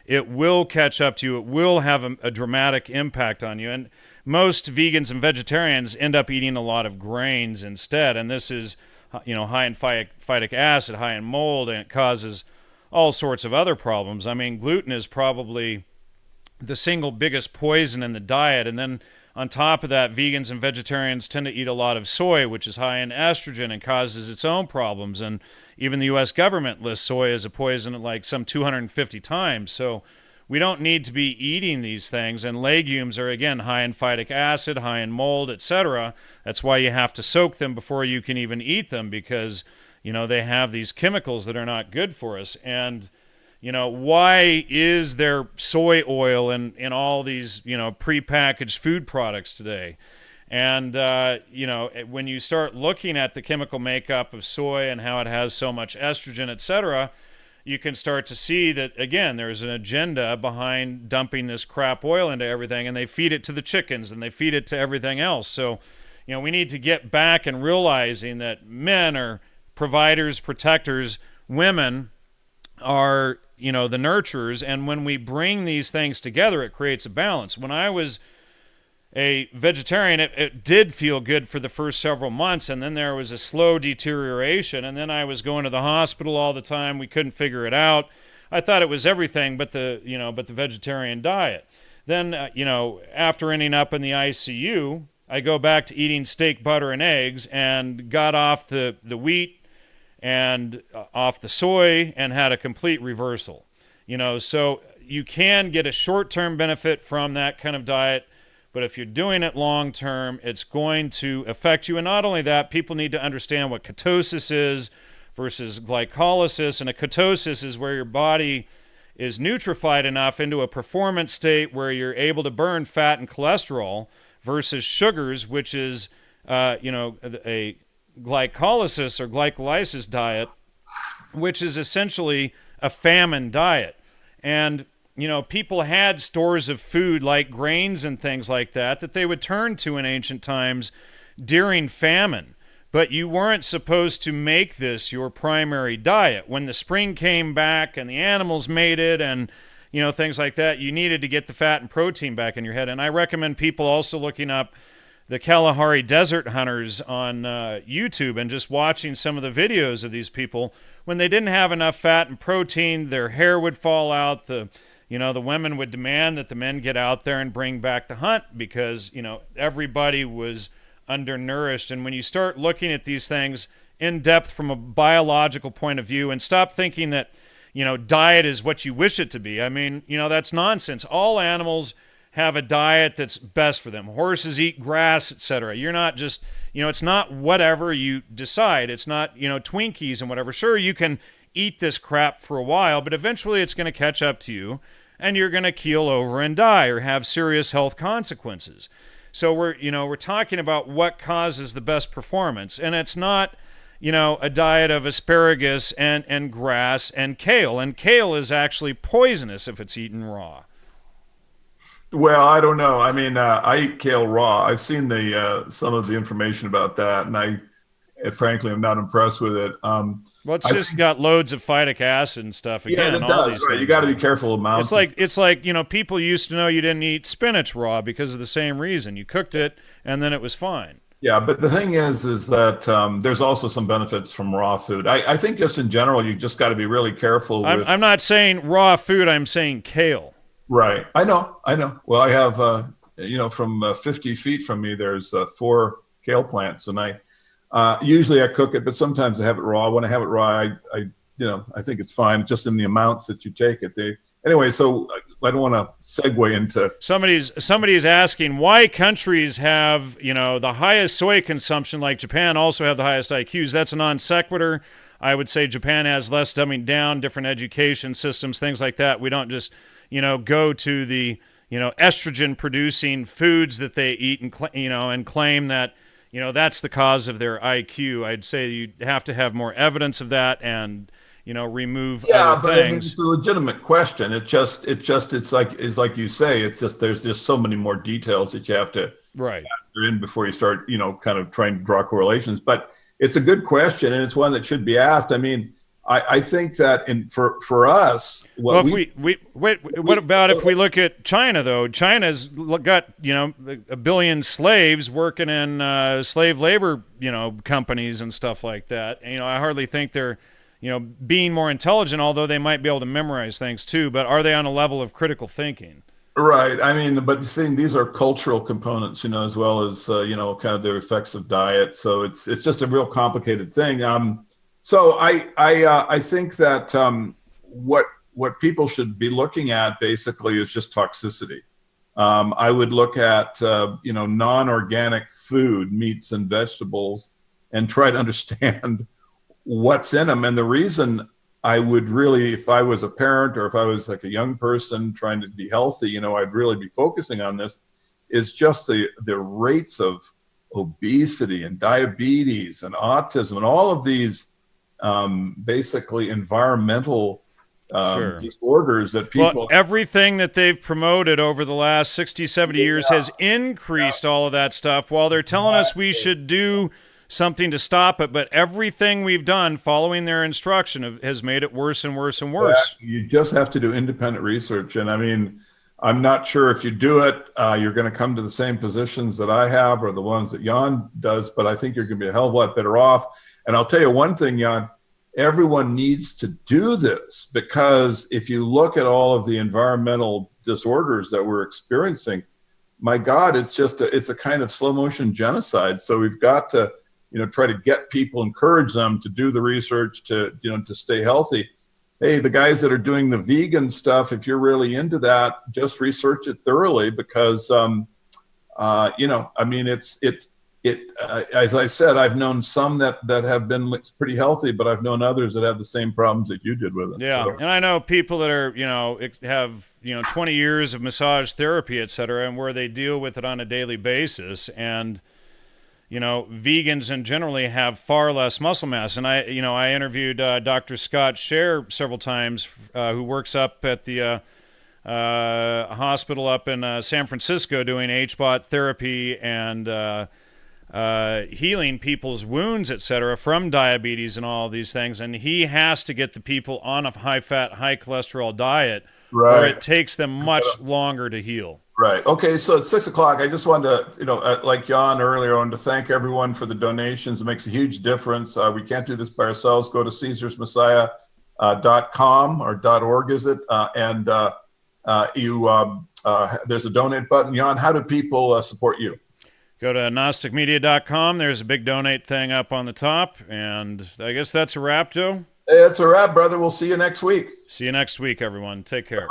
it will catch up to you. It will have a dramatic impact on you. And most vegans and vegetarians end up eating a lot of grains instead. And this is, high in phytic acid, high in mold, and it causes all sorts of other problems. I mean, gluten is probably the single biggest poison in the diet. And then on top of that, vegans and vegetarians tend to eat a lot of soy, which is high in estrogen and causes its own problems. And even the U.S. government lists soy as a poison like some 250 times. So we don't need to be eating these things. And legumes are, again, high in phytic acid, high in mold, etc. That's why you have to soak them before you can even eat them, because, they have these chemicals that are not good for us. And why is there soy oil in all these, prepackaged food products today? And, when you start looking at the chemical makeup of soy and how it has so much estrogen, etc., you can start to see that, again, there's an agenda behind dumping this crap oil into everything, and they feed it to the chickens and they feed it to everything else. So, we need to get back and realizing that men are providers, protectors, women are, the nurturers, and when we bring these things together, it creates a balance. When I was a vegetarian, it did feel good for the first several months, and then there was a slow deterioration, and then I was going to the hospital all the time. We couldn't figure it out. I thought it was everything but the vegetarian diet. Then, after ending up in the ICU, I go back to eating steak, butter, and eggs, and got off the wheat and off the soy and had a complete reversal. So you can get a short-term benefit from that kind of diet, but if you're doing it long-term, it's going to affect you. And not only that, people need to understand what ketosis is versus glycolysis. And a ketosis is where your body is nutrified enough into a performance state where you're able to burn fat and cholesterol, versus sugars, which is, a glycolysis or glycolysis diet, which is essentially a famine diet. And, people had stores of food like grains and things like that they would turn to in ancient times during famine. But you weren't supposed to make this your primary diet. When the spring came back and the animals mated and, things like that, you needed to get the fat and protein back in your head. And I recommend people also looking up the Kalahari desert hunters on YouTube and just watching some of the videos of these people. When they didn't have enough fat and protein, their hair would fall out. The women would demand that the men get out there and bring back the hunt because, everybody was undernourished. And when you start looking at these things in depth from a biological point of view and stop thinking that, diet is what you wish it to be. I mean, that's nonsense. All animals have a diet that's best for them. Horses eat grass, etc. You're not just, it's not whatever you decide. It's not, Twinkies and whatever. Sure, you can eat this crap for a while, but eventually it's going to catch up to you and you're going to keel over and die or have serious health consequences. So we're talking about what causes the best performance, and it's not, a diet of asparagus and grass and kale. And kale is actually poisonous if it's eaten raw. Well, I don't know. I mean, I eat kale raw. I've seen some of the information about that, and frankly, I'm not impressed with it. Well, it's just got loads of phytic acid and stuff. Again, it all does. These right. You got to be careful amounts. It's like people used to know you didn't eat spinach raw because of the same reason. You cooked it, and then it was fine. Yeah, but the thing is that there's also some benefits from raw food. I think just in general, you just got to be really careful with. I'm not saying raw food. I'm saying kale. Right. I know. Well, I have, from 50 feet from me, there's 4 kale plants, and usually I cook it, but sometimes I have it raw. When I have it raw, I think it's fine just in the amounts that you take it. Anyway, so I don't want to segue into. Somebody's asking why countries have, the highest soy consumption, like Japan, also have the highest IQs. That's a non sequitur. I would say Japan has less dumbing down, different education systems, things like that. We don't just go to the, estrogen producing foods that they eat and, and claim that, that's the cause of their IQ. I'd say you have to have more evidence of that and, remove other things. I mean, it's a legitimate question. It's like you say, it's just, there's just so many more details that you have to factor in before you start, kind of trying to draw correlations. But it's a good question, and it's one that should be asked. I mean, I think that for us, what about if we look at China though? China's got a billion slaves working in slave labor companies and stuff like that. I hardly think they're being more intelligent, although they might be able to memorize things too. But are they on a level of critical thinking? Right. I mean, but seeing these are cultural components, as well as kind of the effects of diet. So it's just a real complicated thing. So I think that what people should be looking at basically is just toxicity. I would look at non-organic food, meats and vegetables, and try to understand what's in them. And the reason I would really, if I was a parent or if I was like a young person trying to be healthy, I'd really be focusing on this, is just the rates of obesity and diabetes and autism and all of these basically environmental disorders that people. Well, everything that they've promoted over the last 60, 70 years has increased all of that stuff while they're telling us we should do something to stop it. But everything we've done following their instruction has made it worse and worse and worse. You just have to do independent research. And I mean, I'm not sure if you do it, you're going to come to the same positions that I have or the ones that Jan does, but I think you're going to be a hell of a lot better off. And I'll tell you one thing, Jan, everyone needs to do this, because if you look at all of the environmental disorders that we're experiencing, my God, it's a kind of slow motion genocide. So we've got to, try to get people, encourage them to do the research, to stay healthy. Hey, the guys that are doing the vegan stuff, if you're really into that, just research it thoroughly, because, I mean, as I said, I've known some that have been pretty healthy, but I've known others that have the same problems that you did with it. Yeah, so. And I know people that are, have 20 years of massage therapy, et cetera, and where they deal with it on a daily basis. And vegans in generally have far less muscle mass. And I interviewed Dr. Scott Scher several times, who works up at the a hospital up in San Francisco doing HBOT therapy and healing people's wounds, etc., from diabetes and all these things. And he has to get the people on a high-fat, high-cholesterol diet, or it takes them much longer to heal. Right. Okay. So it's 6 o'clock. I just wanted to, like Jan earlier, I wanted to thank everyone for the donations. It makes a huge difference. We can't do this by ourselves. Go to CaesarsMessiah.com or .org, is it? And there's a donate button. Jan, how do people support you? Go to gnosticmedia.com. There's a big donate thing up on the top. And I guess that's a wrap, Joe. Hey, that's a wrap, brother. We'll see you next week. See you next week, everyone. Take care.